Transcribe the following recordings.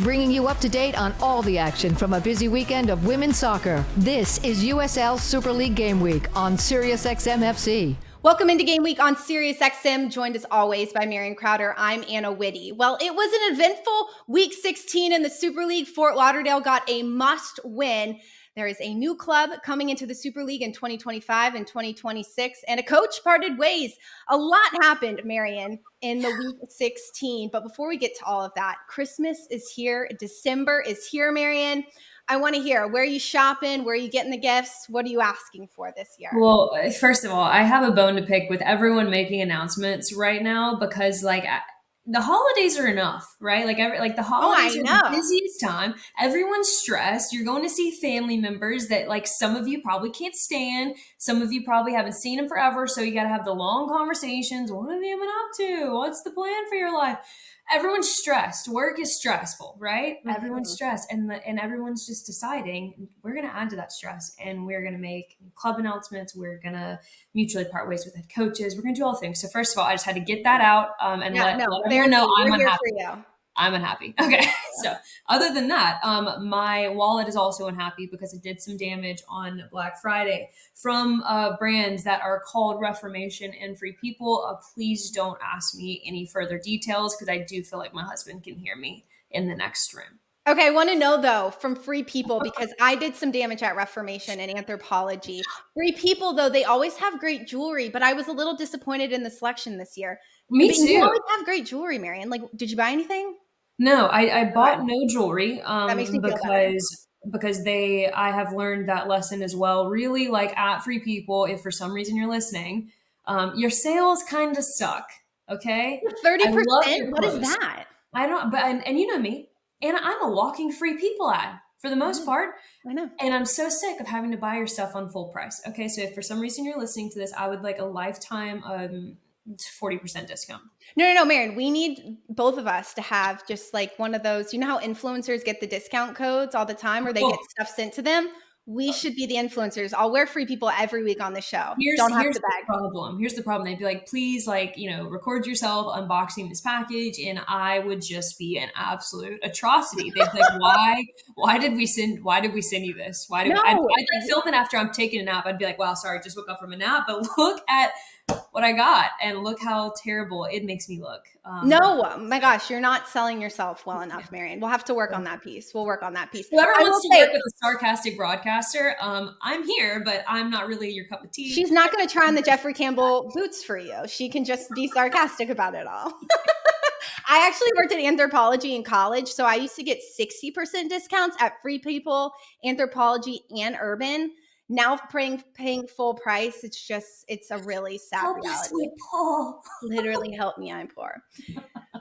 bringing you up to date on all the action from a busy weekend of women's soccer. This is USL Super League Game Week on SiriusXM FC. Welcome into Game Week on SiriusXM, joined as always by Marion Crowder. I'm Anna Witte. Well, it was an eventful Week 16 in the Super League. Fort Lauderdale got a must win. There is a new club coming into the Super League in 2025 and 2026, and a coach parted ways. A lot happened, Marion, in the Week 16. But before we get to all of that, Christmas is here. December is here, Marion. I want to hear, where are you shopping? Where are you getting the gifts? What are you asking for this year? Well, first of all, I have a bone to pick with everyone making announcements right now because, the holidays are enough, right? The holidays are the busiest time. Everyone's stressed. You're going to see family members that, some of you probably can't stand. Some of you probably haven't seen them forever, so you got to have the long conversations. What have you been up to? What's the plan for your life? Everyone's stressed. Work is stressful, right? Mm-hmm. Everyone's stressed, and everyone's just deciding we're going to add to that stress, and we're going to make club announcements. We're going to mutually part ways with head coaches. We're going to do all things. So first of all, I just had to get that out let everyone know I'm unhappy. I'm unhappy. Okay. So other than that, my wallet is also unhappy because it did some damage on Black Friday from brands that are called Reformation and Free People. Please don't ask me any further details because I do feel like my husband can hear me in the next room. Okay, I want to know, though, from Free People, because I did some damage at Reformation and Anthropology. Free People, though, they always have great jewelry, but I was a little disappointed in the selection this year. Me too. You always have great jewelry, Marion. Did you buy anything? No, I bought no jewelry that makes me feel better. because I have learned that lesson as well. Really, at Free People, if for some reason you're listening, your sales kind of suck. Okay, 30%. What is that? I don't, and you know me, and I'm a walking Free People ad for the most part. I know, and I'm so sick of having to buy your stuff on full price. Okay, so if for some reason you're listening to this, I would like a lifetime 40% discount. No, Marion, we need both of us to have just one of those, you know how influencers get the discount codes all the time or they get stuff sent to them? We should be the influencers. I'll wear Free People every week on the show. Here's the problem. They'd be like, please, record yourself unboxing this package, and I would just be an absolute atrocity. They'd be like, why did we send you this? I'd film it after I'm taking a nap. I'd be like, wow, sorry, just woke up from a nap, but look at what I got and look how terrible it makes me look. No, my gosh, you're not selling yourself well enough, Marion. We'll have to work on that piece. We'll work on that piece. Whoever wants to work with a sarcastic broadcaster, I'm here, but I'm not really your cup of tea. She's not going to try on the Jeffrey Campbell boots for you. She can just be sarcastic about it all. I actually worked at Anthropology in college, so I used to get 60% discounts at Free People, Anthropology, and Urban. Now paying full price, it's a really sad reality. Literally help me, I'm poor.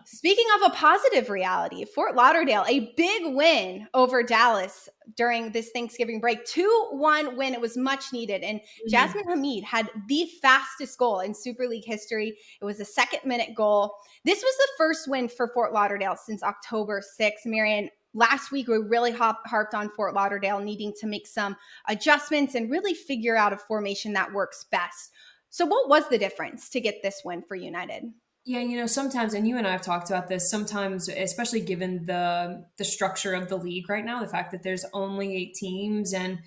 Speaking of a positive reality, Fort Lauderdale, a big win over Dallas during this Thanksgiving break. 2-1 win. It was much needed. And Jasmine Hamid had the fastest goal in Super League history. It was a second-minute goal. This was the first win for Fort Lauderdale since October 6th. Marion, last week, we really harped on Fort Lauderdale needing to make some adjustments and really figure out a formation that works best. So what was the difference to get this win for United? Yeah, sometimes, and you and I have talked about this, sometimes, especially given the structure of the league right now, the fact that there's only 8 teams, and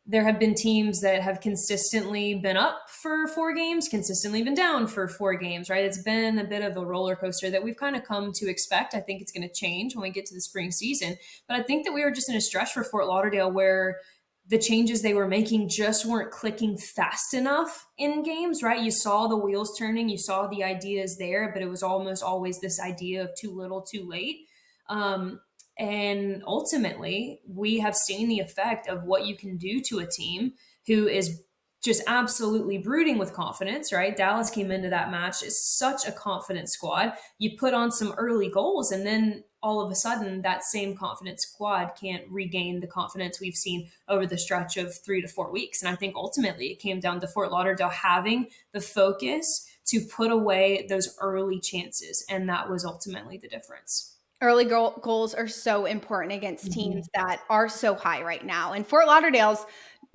there have been teams that have consistently been up for 4 games, consistently been down for 4 games, right? It's been a bit of a roller coaster that we've kind of come to expect. I think it's going to change when we get to the spring season. But I think that we were just in a stretch for Fort Lauderdale where the changes they were making just weren't clicking fast enough in games, right? You saw the wheels turning, you saw the ideas there, but it was almost always this idea of too little, too late. And ultimately, we have seen the effect of what you can do to a team who is just absolutely brooding with confidence, right? Dallas came into that match as such a confident squad. You put on some early goals, and then all of a sudden, that same confident squad can't regain the confidence we've seen over the stretch of 3 to 4 weeks. And I think ultimately it came down to Fort Lauderdale having the focus to put away those early chances. And that was ultimately the difference. Early goals are so important against teams that are so high right now. And Fort Lauderdale's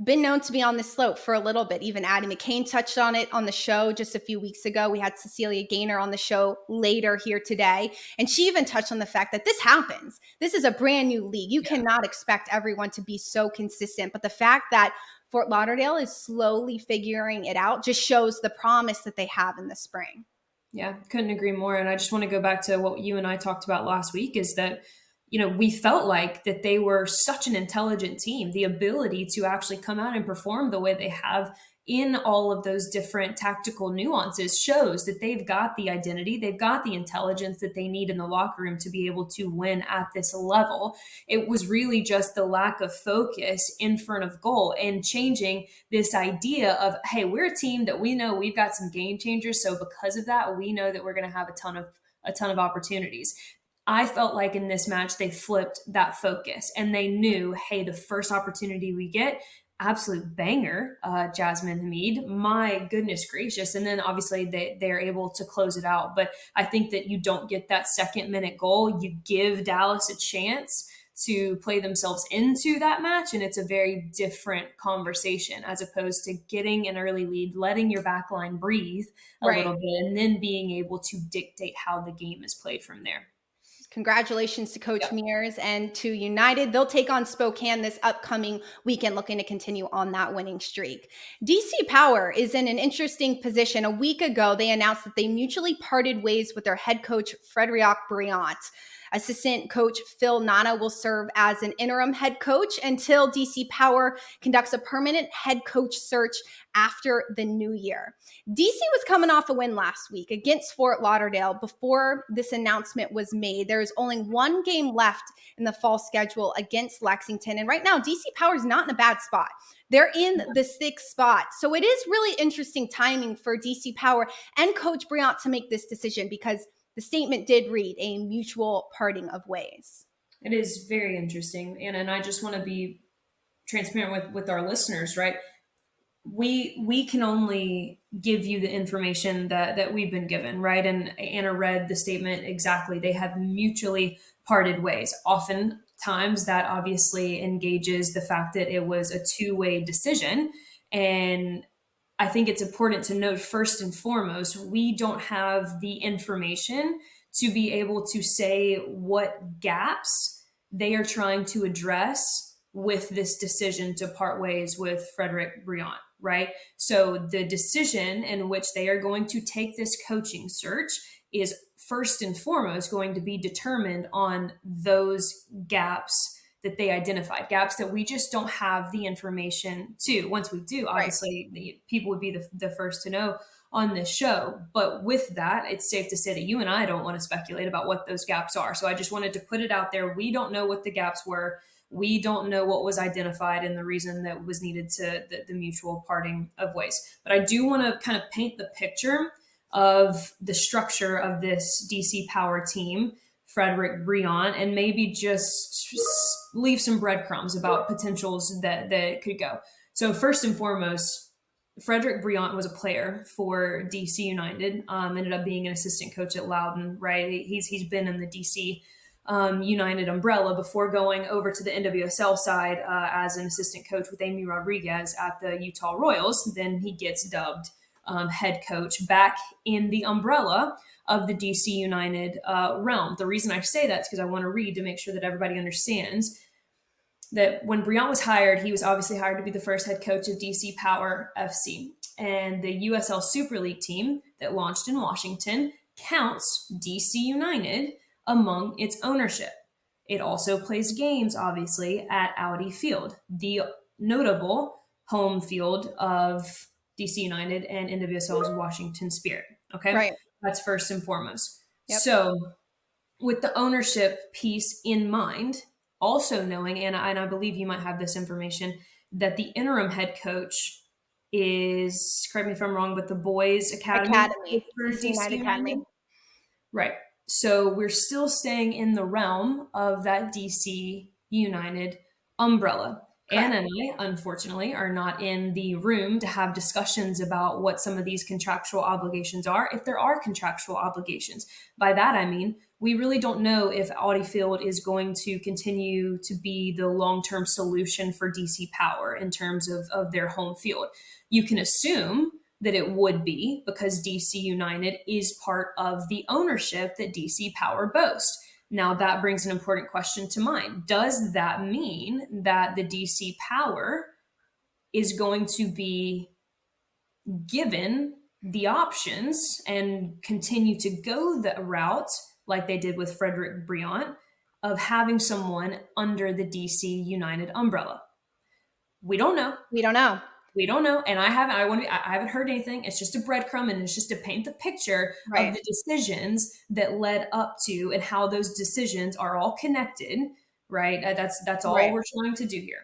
been known to be on the slope for a little bit. Even Addie McCain touched on it on the show just a few weeks ago. We had Celia Gaynor on the show later here today. And she even touched on the fact that this happens. This is a brand new league. You cannot expect everyone to be so consistent. But the fact that Fort Lauderdale is slowly figuring it out just shows the promise that they have in the spring. Yeah, couldn't agree more. And I just want to go back to what you and I talked about last week, is that, you know, we felt like that they were such an intelligent team. The ability to actually come out and perform the way they have in all of those different tactical nuances shows that they've got the identity, they've got the intelligence that they need in the locker room to be able to win at this level. It was really just the lack of focus in front of goal and changing this idea of, hey, we're a team that we know we've got some game changers. So because of that, we know that we're going to have a ton of opportunities. I felt like in this match, they flipped that focus and they knew, hey, the first opportunity we get, absolute banger, Jasmine Hamid, my goodness gracious. And then obviously they're able to close it out. But I think that you don't get that second-minute goal. You give Dallas a chance to play themselves into that match. And it's a very different conversation as opposed to getting an early lead, letting your back line breathe a little bit, and then being able to dictate how the game is played from there. Congratulations to Coach Mears and to United. They'll take on Spokane this upcoming weekend, looking to continue on that winning streak. DC Power is in an interesting position. A week ago, they announced that they mutually parted ways with their head coach, Frédéric Brillant. Assistant coach Phil Nana will serve as an interim head coach until DC Power conducts a permanent head coach search after the new year. DC was coming off a win last week against Fort Lauderdale. Before this announcement was made, there is only one game left in the fall schedule against Lexington. And right now, DC Power is not in a bad spot. They're in the 6th spot. So it is really interesting timing for DC Power and Coach Brillant to make this decision, because the statement did read a mutual parting of ways. It is very interesting. And I just want to be transparent with our listeners, right? We can only give you the information that we've been given, right? And Anna read the statement exactly. They have mutually parted ways. Oftentimes that obviously engages the fact that it was a two-way decision. And I think it's important to note, first and foremost, we don't have the information to be able to say what gaps they are trying to address with this decision to part ways with Frédéric Brillant, right? So the decision in which they are going to take this coaching search is first and foremost going to be determined on those gaps that they identified, gaps that we just don't have the information to. Once we do, obviously, the people would be the first to know on this show. But with that, it's safe to say that you and I don't want to speculate about what those gaps are. So I just wanted to put it out there. We don't know what the gaps were. We don't know what was identified and the reason that was needed to the mutual parting of ways. But I do want to kind of paint the picture of the structure of this DC Power team, Frédéric Brillant, and maybe just leave some breadcrumbs about potentials that could go. So first and foremost, Frédéric Brillant was a player for DC United, ended up being an assistant coach at Loudoun, right? He's been in the DC United umbrella before going over to the NWSL side as an assistant coach with Amy Rodriguez at the Utah Royals. Then he gets dubbed head coach back in the umbrella of the DC United realm. The reason I say that is because I want to read to make sure that everybody understands that when Brillant was hired, he was obviously hired to be the first head coach of DC Power FC. And the USL Super League team that launched in Washington counts DC United among its ownership. It also plays games, obviously, at Audi Field, the notable home field of DC United and NWSL's Washington Spirit. Okay? Right. That's first and foremost. Yep. So with the ownership piece in mind, also knowing, and I believe you might have this information, that the interim head coach is, correct me if I'm wrong, but the boys academy for DC United. Academy. Right. So we're still staying in the realm of that DC United umbrella. Correct. Anna and I, unfortunately, are not in the room to have discussions about what some of these contractual obligations are, if there are contractual obligations. By that, I mean, we really don't know if Audi Field is going to continue to be the long-term solution for DC Power in terms of their home field. You can assume that it would be, because DC United is part of the ownership that DC Power boasts. Now that brings an important question to mind. Does that mean that the DC Power is going to be given the options and continue to go the route like they did with Frédéric Brillant of having someone under the DC United umbrella? We don't know. We don't know. We don't know. And I haven't heard anything. It's just a breadcrumb, and it's just to paint the picture of the decisions that led up to and how those decisions are all connected, right? That's all we're trying to do here.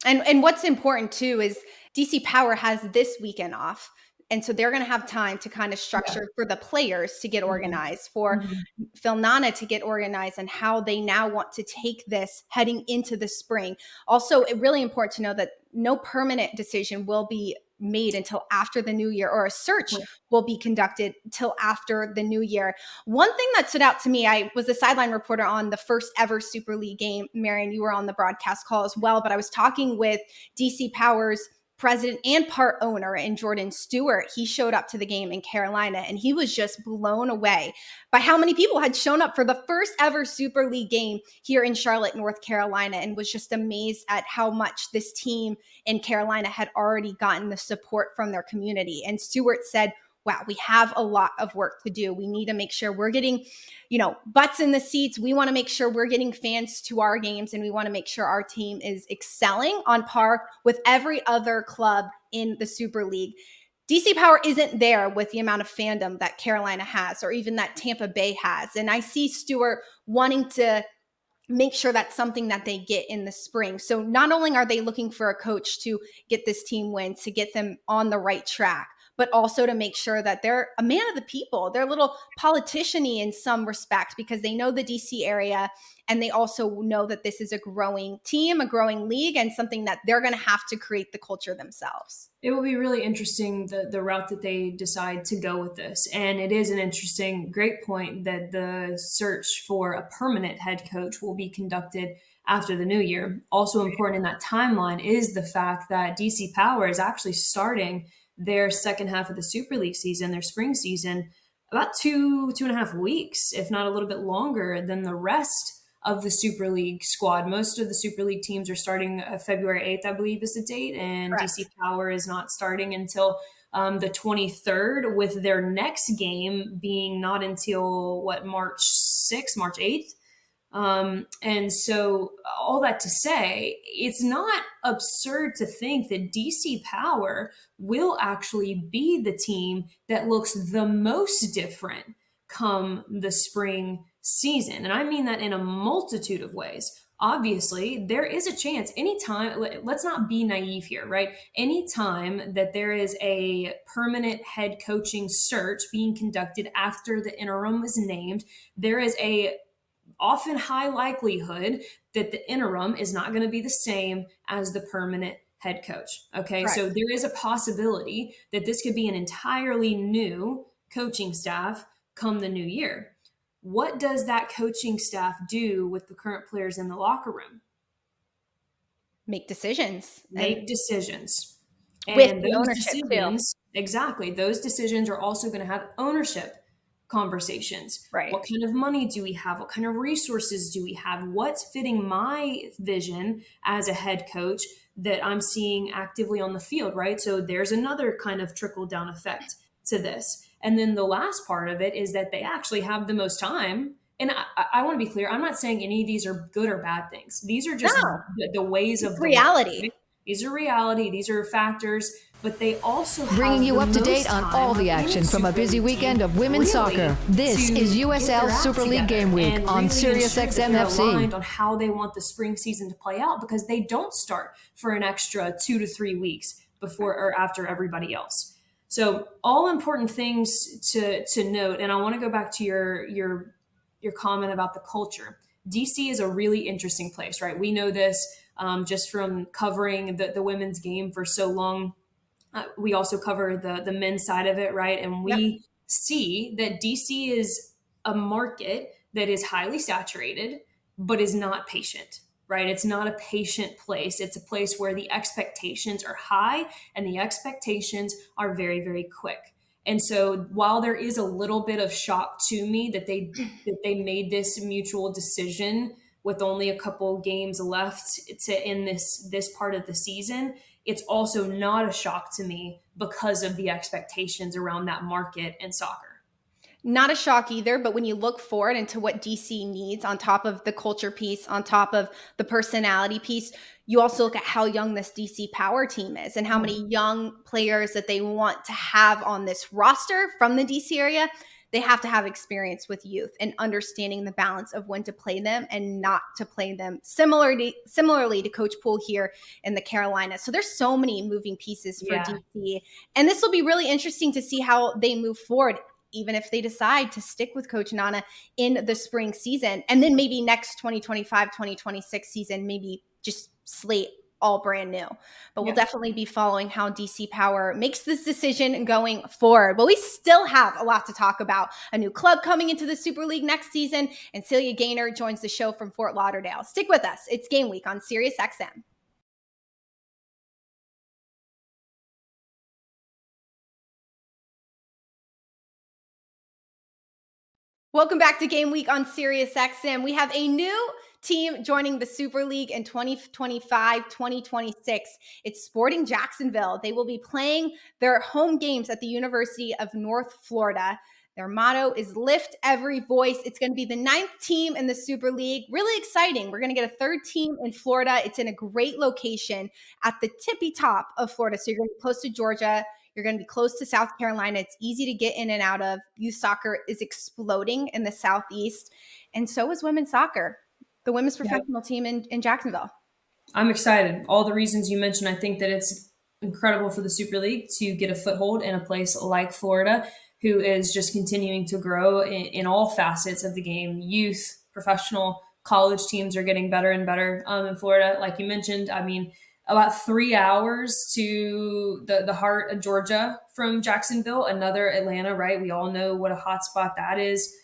And what's important too is DC Power has this weekend off. And so they're going to have time to kind of structure for the players to get organized, for Phil Nana to get organized, and how they now want to take this heading into the spring. Also, it's really important to know that no permanent decision will be made until after the new year, or a search will be conducted till after the new year. One thing that stood out to me, I was a sideline reporter on the first ever Super League game. Marion, you were on the broadcast call as well, but I was talking with DC Power's president and part owner in Jordan Stewart. He showed up to the game in Carolina, and he was just blown away by how many people had shown up for the first ever Super League game here in Charlotte, North Carolina, and was just amazed at how much this team in Carolina had already gotten the support from their community. And Stewart said, wow, we have a lot of work to do. We need to make sure we're getting, butts in the seats. We want to make sure we're getting fans to our games, and we want to make sure our team is excelling on par with every other club in the Super League. DC Power isn't there with the amount of fandom that Carolina has, or even that Tampa Bay has. And I see Stewart wanting to make sure that's something that they get in the spring. So not only are they looking for a coach to get this team wins, to get them on the right track, but also to make sure that they're a man of the people. They're a little politician-y in some respects, because they know the DC area, and they also know that this is a growing team, a growing league, and something that they're going to have to create the culture themselves. It will be really interesting, the route that they decide to go with this. And it is an interesting, great point that the search for a permanent head coach will be conducted after the new year. Also important in that timeline is the fact that DC Power is actually starting their second half of the Super League season, their spring season, about 2.5 weeks, if not a little bit longer than the rest of the Super League squad. Most of the Super League teams are starting February 8th, I believe is the date, and Correct. DC Power is not starting until the 23rd, with their next game being not until March 6th, March 8th. And so all that to say, it's not absurd to think that DC Power will actually be the team that looks the most different come the spring season. And I mean that in a multitude of ways. Obviously, there is a chance anytime, let's not be naive here, right? Anytime that there is a permanent head coaching search being conducted after the interim is named, there is a often high likelihood that the interim is not going to be the same as the permanent head coach. Okay. Correct. So there is a possibility that this could be an entirely new coaching staff come the new year. What does that coaching staff do with the current players in the locker room? Make decisions. Make decisions. With And the those ownership decisions, exactly, those decisions are also going to have ownership conversations. Right. What kind of money do we have? What kind of resources do we have? What's fitting my vision as a head coach that I'm seeing actively on the field, right? So there's another kind of trickle down effect to this. And then the last part of it is that they actually have the most time. And I want to be clear, I'm not saying any of these are good or bad things. These are just the ways of reality. Life, right? These are reality. These are factors, but they also bringing you have up to date on all the action from a busy weekend of women's soccer. This is USL Super League Game Week on Sirius XM FC. Aligned on how they want the spring season to play out, because they don't start for an extra 2 to 3 weeks before or after everybody else. So all important things to note. And I want to go back to your comment about the culture. DC is a really interesting place, right? We know this just from covering the women's game for so long. We also cover the men's side of it, right? And we see that DC is a market that is highly saturated, but is not patient, right? It's not a patient place. It's a place where the expectations are high and the expectations are very, very quick. And so while there is a little bit of shock to me that they made this mutual decision with only a couple games left to end this part of the season, it's also not a shock to me because of the expectations around that market and soccer. Not a shock either, but when you look forward into what DC needs on top of the culture piece, on top of the personality piece, you also look at how young this DC Power team is and how many young players that they want to have on this roster from the DC area. They have to have experience with youth and understanding the balance of when to play them and not to play them, similarly to Coach Poole here in the Carolinas. So there's so many moving pieces for DC. And this will be really interesting to see how they move forward, even if they decide to stick with Coach Nana in the spring season. And then maybe next 2025, 2026 season, maybe just slate all brand new. But we'll definitely be following how DC Power makes this decision going forward. But we still have a lot to talk about. A new club coming into the Super League next season, and Celia Gaynor joins the show from Fort Lauderdale. Stick with us. It's Game Week on SiriusXM. Welcome back to Game Week on SiriusXM. We have a new team joining the Super League in 2025-2026. It's Sporting Jacksonville. They will be playing their home games at the University of North Florida. Their motto is Lift Every Voice. It's going to be the 9th team in the Super League. Really exciting. We're going to get a 3rd team in Florida. It's in a great location at the tippy top of Florida. So you're going to be close to Georgia. You're going to be close to South Carolina. It's easy to get in and out of. Youth soccer is exploding in the Southeast, and so is women's soccer, the women's professional team in Jacksonville. I'm excited. All the reasons you mentioned, I think that it's incredible for the Super League to get a foothold in a place like Florida, who is just continuing to grow in all facets of the game. Youth, professional, college teams are getting better and better in Florida. Like you mentioned, I mean, about 3 hours to the heart of Georgia from Jacksonville, another Atlanta, right? We all know what a hot spot that is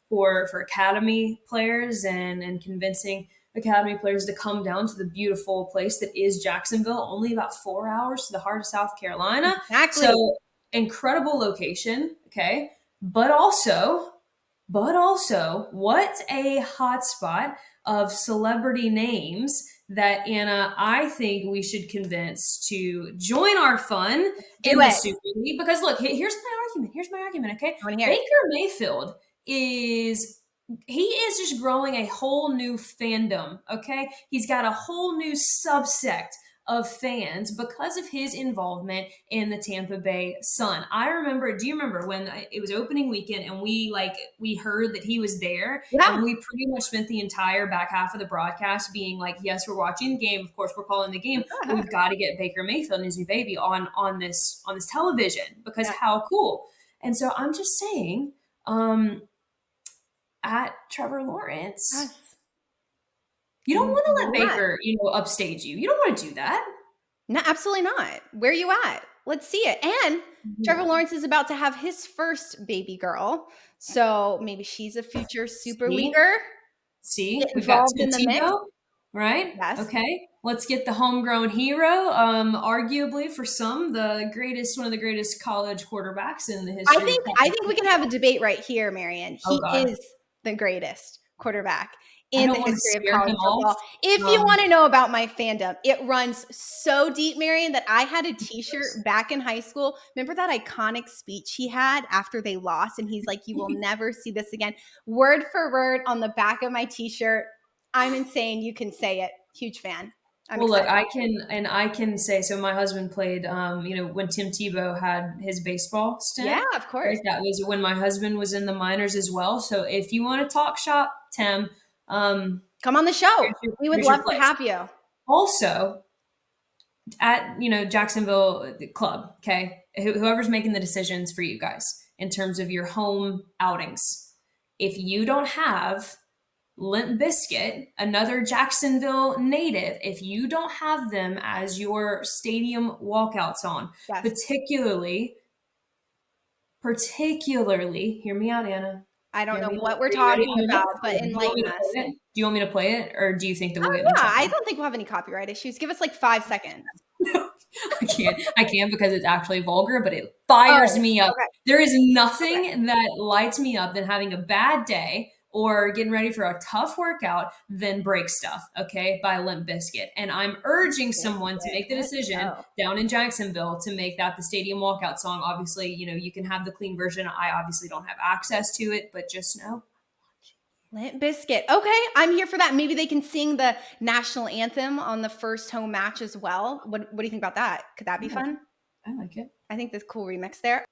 for academy players and convincing academy players to come down to the beautiful place that is Jacksonville, only about 4 hours to the heart of South Carolina. Exactly. So incredible location. Okay. But also, what a hot spot of celebrity names that, Anna, I think we should convince to join our fun in the Super League. Because look, here's my argument, okay? Baker Mayfield is just growing a whole new fandom, okay? He's got a whole new subsect of fans because of his involvement in the Tampa Bay Sun. Do you remember when it was opening weekend and we heard that he was there, and we pretty much spent the entire back half of the broadcast being like, yes, we're watching the game. Of course, we're calling the game. But we've got to get Baker Mayfield and his new baby on this television, because how cool. And so I'm just saying, at Trevor Lawrence, you don't want to let Baker, upstage you. You don't want to do that. No, absolutely not. Where are you at? Let's see it. And Trevor Lawrence is about to have his first baby girl. So maybe she's a future super leaguer. See, we've got Tim Tebow, right? Yes. Okay. Let's get the homegrown hero. Arguably for some, one of the greatest college quarterbacks in the history. I think we can have a debate right here, Marion. He is the greatest quarterback in the history of college football. If you want to know about my fandom, it runs so deep, Marion, that I had a t-shirt back in high school. Remember that iconic speech he had after they lost? And he's like, you will never see this again. Word for word on the back of my t-shirt. I'm insane. You can say it. Huge fan. Look, I can say, so my husband played, when Tim Tebow had his baseball stint. Yeah, of course. That was when my husband was in the minors as well. So if you want to talk shop, Tim, come on the show. We would love to have you. Also, at Jacksonville club, okay, whoever's making the decisions for you guys in terms of your home outings, if you don't have Limp Bizkit, another Jacksonville native, if you don't have them as your stadium walkouts on, particularly, hear me out, Anna, I don't know what we're talking about, but enlighten us. Do you want me to play it, or do you think that we'll get in trouble? I don't think we'll have any copyright issues. Give us like 5 seconds. I can't because it's actually vulgar, but it fires me up. Okay. There is nothing that lights me up than having a bad day or getting ready for a tough workout than Break Stuff, okay, by Limp Bizkit. And I'm urging someone to make the decision down in Jacksonville to make that the stadium walkout song. Obviously, you can have the clean version. I obviously don't have access to it, but just know. Limp Bizkit. Okay, I'm here for that. Maybe they can sing the national anthem on the first home match as well. What do you think about that? Could that be fun? I like it. I think this cool remix there.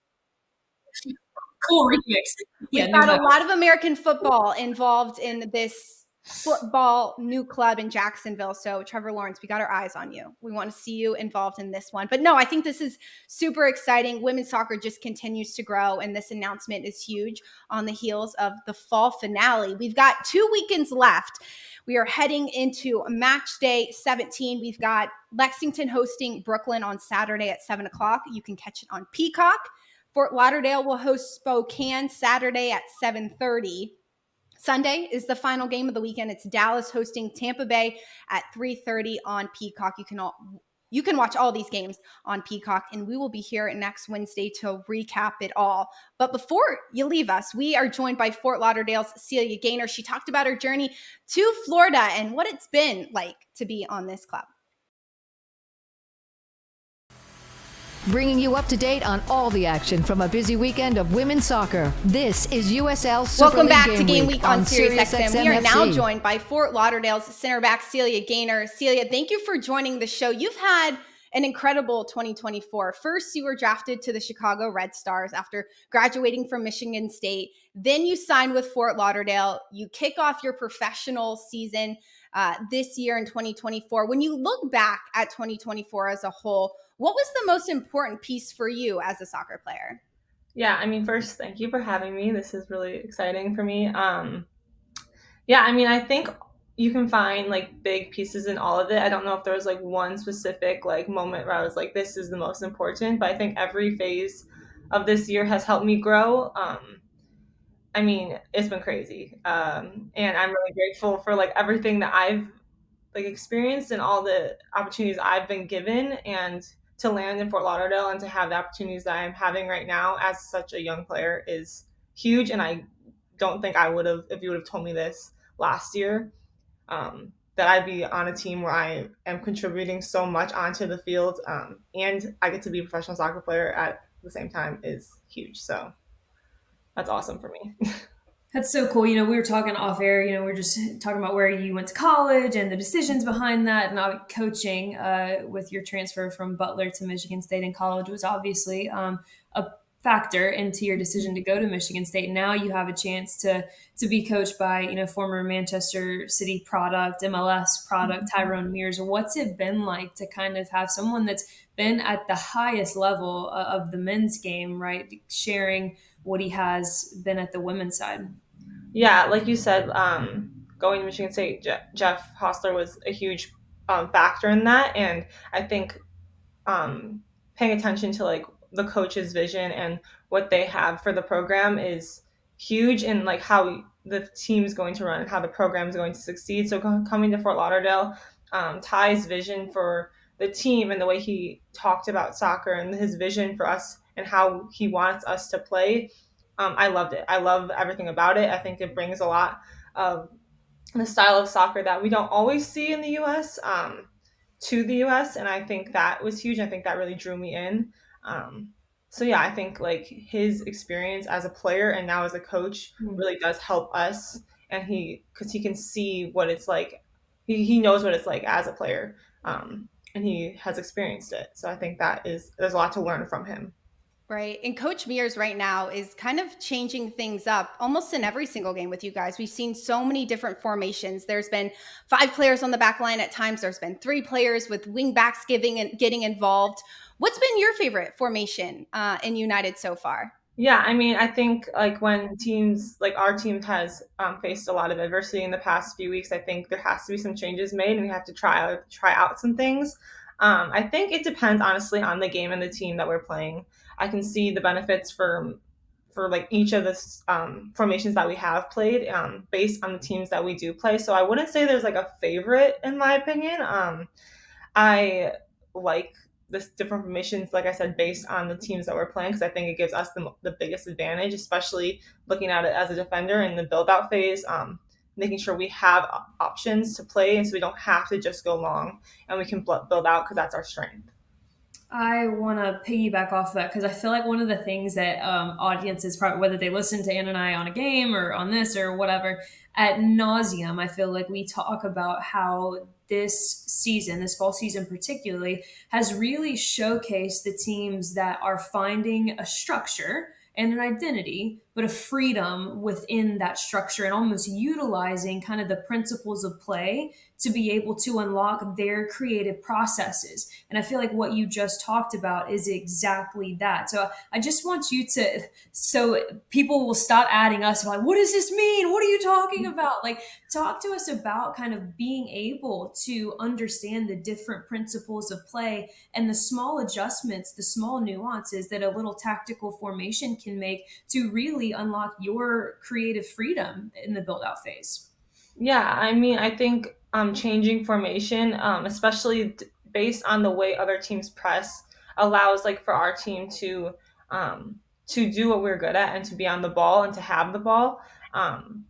Cool remix. We've got a lot of American football involved in this football new club in Jacksonville. So Trevor Lawrence, we got our eyes on you. We want to see you involved in this one. But no, I think this is super exciting. Women's soccer just continues to grow, and this announcement is huge on the heels of the fall finale. We've got 2 weekends left. We are heading into match day 17. We've got Lexington hosting Brooklyn on Saturday at 7 o'clock. You can catch it on Peacock. Fort Lauderdale will host Spokane Saturday at 7:30. Sunday is the final game of the weekend. It's Dallas hosting Tampa Bay at 3:30 on Peacock. You can watch all these games on Peacock, and we will be here next Wednesday to recap it all. But before you leave us, we are joined by Fort Lauderdale's Celia Gaynor. She talked about her journey to Florida and what it's been like to be on this club. Bringing you up to date on all the action from a busy weekend of women's soccer. This is USL Super League Game. Welcome back to Game Week on SiriusXM. We are now joined by Fort Lauderdale's center back Celia Gaynor. Celia, thank you for joining the show. You've had an incredible 2024. First, you were drafted to the Chicago Red Stars after graduating from Michigan State. Then you signed with Fort Lauderdale. You kick off your professional season this year in 2024. When you look back at 2024 as a whole, what was the most important piece for you as a soccer player? Yeah, I mean, first, thank you for having me. This is really exciting for me. Yeah, I mean, I think you can find like big pieces in all of it. I don't know if there was like one specific like moment where I was like, this is the most important, but I think every phase of this year has helped me grow. I mean, it's been crazy. And I'm really grateful for like everything that I've like experienced and all the opportunities I've been given, and to land in Fort Lauderdale and to have the opportunities that I'm having right now as such a young player is huge. And I don't think I would have, if you would have told me this last year, that I'd be on a team where I am contributing so much onto the field, and I get to be a professional soccer player at the same time is huge. So that's awesome for me. That's so cool. We were talking off air, we were just talking about where you went to college and the decisions behind that. And coaching with your transfer from Butler to Michigan State in college was obviously a factor into your decision to go to Michigan State. Now you have a chance to be coached by, former Manchester City product, MLS product, Tyrone Mears. What's it been like to kind of have someone that's been at the highest level of the men's game, right, sharing what he has been at the women's side? Yeah, like you said, going to Michigan State, Jeff Hostler was a huge factor in that. And I think paying attention to like the coach's vision and what they have for the program is huge, and like how the team is going to run and how the program is going to succeed. So coming to Fort Lauderdale, Ty's vision for the team and the way he talked about soccer and his vision for us and how he wants us to play, I loved it. I love everything about it. I think it brings a lot of the style of soccer that we don't always see in the U.S. To the U.S. And I think that was huge. I think that really drew me in. So yeah, I think like his experience as a player and now as a coach really does help us. And because he can see what it's like. He knows what it's like as a player, and he has experienced it. So I think there's a lot to learn from him. Right. And Coach Mears right now is kind of changing things up almost in every single game with you guys. We've seen so many different formations. There's been 5 players on the back line at times. There's been 3 players with wing backs getting involved. What's been your favorite formation in United so far? Yeah, I mean, I think like when teams like our team has faced a lot of adversity in the past few weeks, I think there has to be some changes made and we have to try out some things. I think it depends honestly on the game and the team that we're playing. I can see the benefits for for like each of the formations that we have played, based on the teams that we do play. So I wouldn't say there's like a favorite in my opinion. I like this different formations, like I said, based on the teams that we're playing, because I think it gives us the biggest advantage, especially looking at it as a defender in the build out phase, making sure we have options to play, and so we don't have to just go long, and we can build out because that's our strength. I want to piggyback off of that because I feel like one of the things that audiences, probably whether they listen to Ann and I on a game or on this or whatever, at nauseum, I feel like we talk about how this season, this fall season particularly, has really showcased the teams that are finding a structure and an identity, but a freedom within that structure and almost utilizing kind of the principles of play to be able to unlock their creative processes. And I feel like what you just talked about is exactly that. So I just want you to, so people will stop adding us like, what does this mean? What are you talking about? Like, talk to us about kind of being able to understand the different principles of play and the small adjustments, the small nuances that a little tactical formation can make to really unlock your creative freedom in the build out phase. Yeah, I mean, I think changing formation, especially based on the way other teams press, allows like for our team to do what we're good at and to be on the ball and to have the ball. And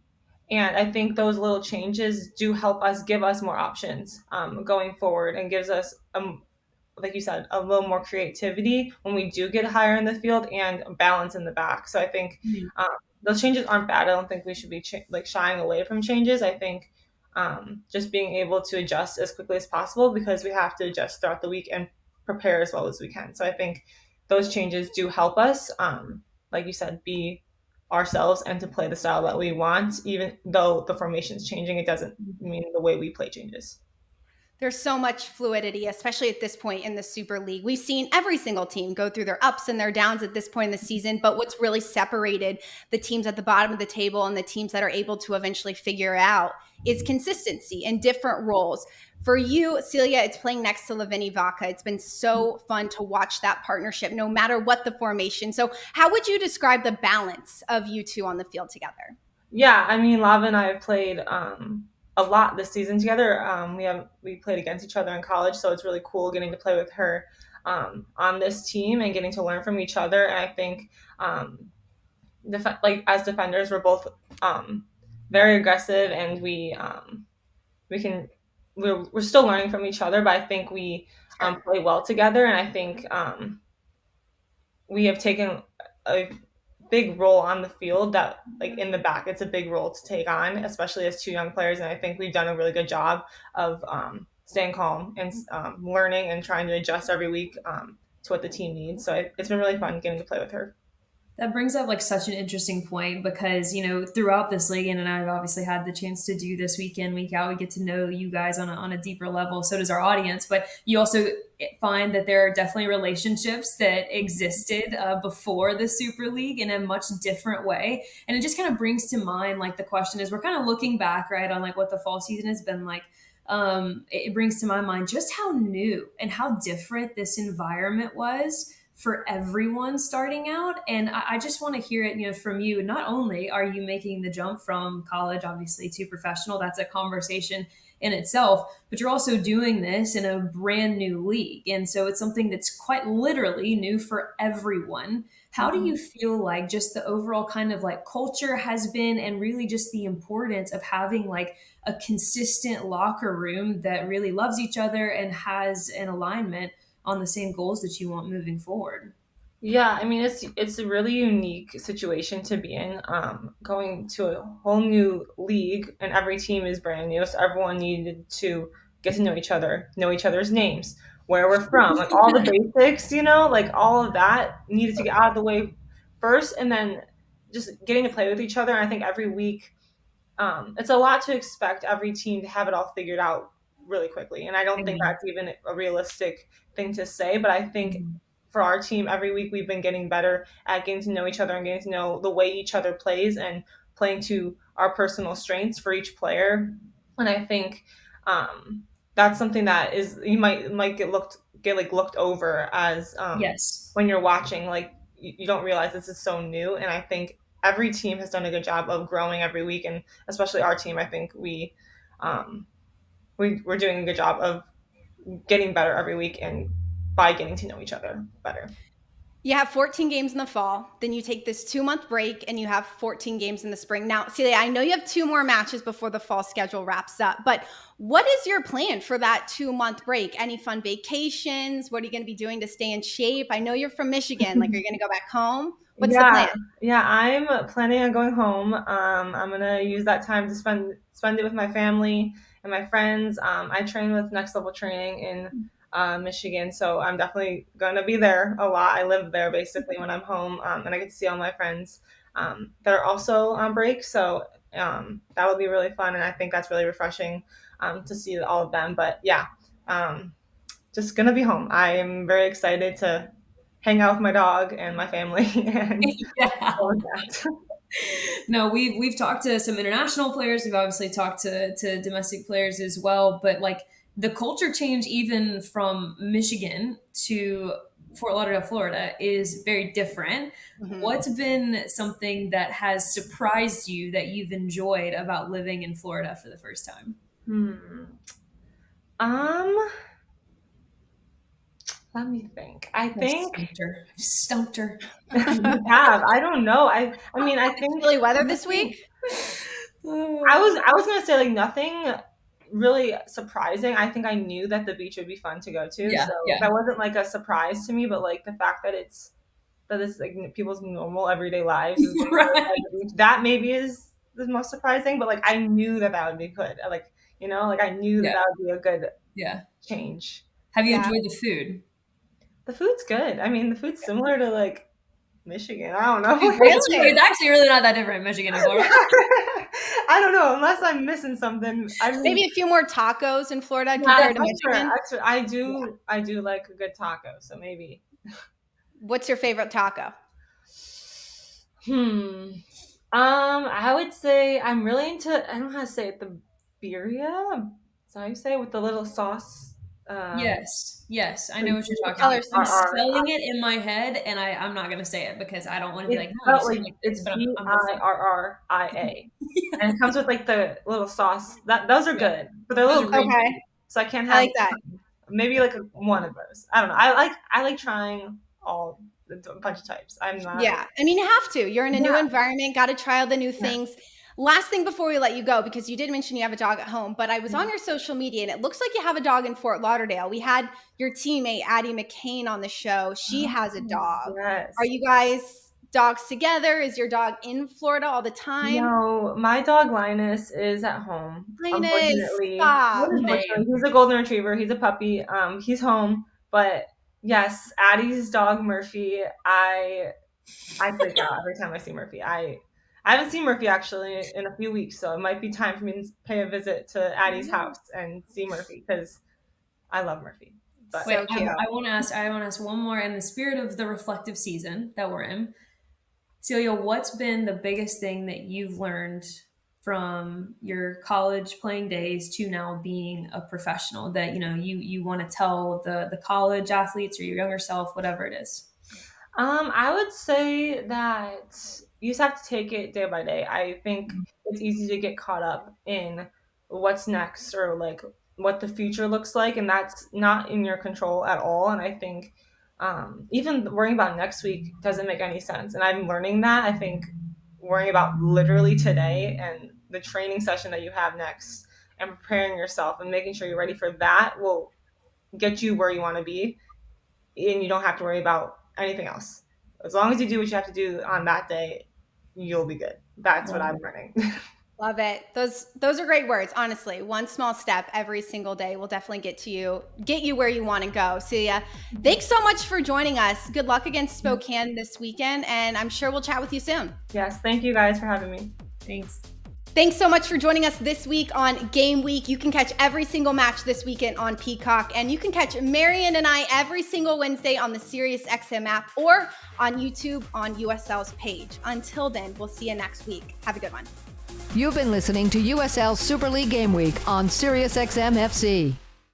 I think those little changes do help us, give us more options going forward, and gives us, like you said, a little more creativity when we do get higher in the field and balance in the back. So I think those changes aren't bad. I don't think we should be like shying away from changes. I think just being able to adjust as quickly as possible, because we have to adjust throughout the week and prepare as well as we can. So I think those changes do help us, like you said, be ourselves and to play the style that we want. Even though the formation's changing, it doesn't mean the way we play changes. There's so much fluidity, especially at this point in the Super League. We've seen every single team go through their ups and their downs at this point in the season, but what's really separated the teams at the bottom of the table and the teams that are able to eventually figure out is consistency and different roles. For you, Celia, it's playing next to Lavini Vaca. It's been so fun to watch that partnership, no matter what the formation. So how would you describe the balance of you two on the field together? Yeah, I mean, Lava and I have played a lot this season together. We played against each other in college, so it's really cool getting to play with her on this team and getting to learn from each other. And I think like as defenders, we're both very aggressive, and we're still learning from each other, but I think we play well together, and I think we have taken a big role on the field that, like, in the back, it's a big role to take on, especially as two young players. And I think we've done a really good job of staying calm and learning and trying to adjust every week to what the team needs. So it's been really fun getting to play with her. That brings up like such an interesting point because, you know, throughout this league, and I've obviously had the chance to do this week in, week out, we get to know you guys on a deeper level. So does our audience. But you also find that there are definitely relationships that existed before the Super League in a much different way. And it just kind of brings to mind, like, the question is, we're kind of looking back, right, on like what the fall season has been like. It brings to my mind just how new and how different this environment was for everyone starting out. And I just want to hear it, you know, from you. Not only are you making the jump from college, obviously, to professional, that's a conversation in itself, but you're also doing this in a brand new league. And so it's something that's quite literally new for everyone. How do you feel like just the overall kind of like culture has been, and really just the importance of having like a consistent locker room that really loves each other and has an alignment on the same goals that you want moving forward? Yeah, I mean, it's a really unique situation to be in, going to a whole new league, and every team is brand new, so everyone needed to get to know each other, know each other's names, where we're from, like all the basics, you know, like all of that needed to get out of the way first, and then just getting to play with each other. And I think every week, it's a lot to expect every team to have it all figured out really quickly, and I don't think that's even a realistic thing to say. But I think for our team, every week we've been getting better at getting to know each other and getting to know the way each other plays and playing to our personal strengths for each player. And I think that's something that is, you might get looked over as Yes. when you're watching, like you don't realize this is so new. And I think every team has done a good job of growing every week, and especially our team. I think we're doing a good job of getting better every week, and by getting to know each other better. You have 14 games in the fall, then you take this 2-month break and you have 14 games in the spring. Now, Celia, I know you have 2 more matches before the fall schedule wraps up, but what is your plan for that 2-month break? Any fun vacations? What are you going to be doing to stay in shape? I know you're from Michigan. Like, are you going to go back home? What's the plan? Yeah, I'm planning on going home. I'm going to use that time to spend it with my family and my friends. I train with Next Level Training in Michigan, so I'm definitely going to be there a lot. I live there basically when I'm home, and I get to see all my friends that are also on break, so that will be really fun, and I think that's really refreshing to see all of them. But yeah, just going to be home. I am very excited to hang out with my dog and my family and all of that. No, we've talked to some international players. We've obviously talked to domestic players as well, but like the culture change even from Michigan to Fort Lauderdale, Florida is very different. Mm-hmm. What's been something that has surprised you that you've enjoyed about living in Florida for the first time? Let me think. I think stumped her. You have. I don't know. I mean, I think really weather this week. I was gonna say like nothing really surprising. I think I knew that the beach would be fun to go to, so that wasn't like a surprise to me. But like the fact that it's like people's normal everyday lives, is like, right. That maybe is the most surprising. But like I knew that would be good. Like like I knew that would be a good change. Have you enjoyed the food? The food's good. I mean, the food's similar to like Michigan. I don't know. Really? It's actually really not that different in Michigan and Florida. I don't know, unless I'm missing something. Maybe a few more tacos in Florida compared to Michigan. Sure. I do like a good taco, so maybe. What's your favorite taco? I would say I'm really into, I don't know how to say it, the birria. Is that how you say it? With the little sauce. Yes, I know what you're talking about. I'm spelling it in my head, and I'm not going to say it because I don't want to be like, no, it's BIRRIA, and it comes with like the little sauce. Those are good, but they're a little green, so I can't have that. Maybe like one of those. I don't know. I like trying a bunch of types. I'm not. Yeah, I mean, you have to. You're in a new environment. Got to try all the new things. Last thing before we let you go, because you did mention you have a dog at home, but I was on your social media and it looks like you have a dog in Fort Lauderdale. We had your teammate, Addie McCain, on the show. She has a dog. Yes. Are you guys dogs together? Is your dog in Florida all the time? No, my dog Linus is at home. Unfortunately. He's a golden retriever. He's a puppy. He's home. But yes, Addie's dog Murphy, I freak out every time I see Murphy. I haven't seen Murphy actually in a few weeks, so it might be time for me to pay a visit to Addie's house and see Murphy because I love Murphy. But wait, I want to ask one more in the spirit of the reflective season that we're in. Celia, what's been the biggest thing that you've learned from your college playing days to now being a professional that you want to tell the college athletes or your younger self, whatever it is? I would say that you just have to take it day by day. I think it's easy to get caught up in what's next or like what the future looks like, and that's not in your control at all. And I think even worrying about next week doesn't make any sense. And I'm learning that. I think worrying about literally today and the training session that you have next and preparing yourself and making sure you're ready for that will get you where you want to be, and you don't have to worry about anything else. As long as you do what you have to do on that day, you'll be good. That's what I'm learning. Love it. Those are great words. Honestly, one small step every single day will definitely get you where you want to go. Celia, thanks so much for joining us. Good luck against Spokane this weekend, and I'm sure we'll chat with you soon. Yes, thank you guys for having me. Thanks. Thanks so much for joining us this week on Game Week. You can catch every single match this weekend on Peacock, and you can catch Marion and I every single Wednesday on the SiriusXM app or on YouTube on USL's page. Until then, we'll see you next week. Have a good one. You've been listening to USL Super League Game Week on SiriusXM FC.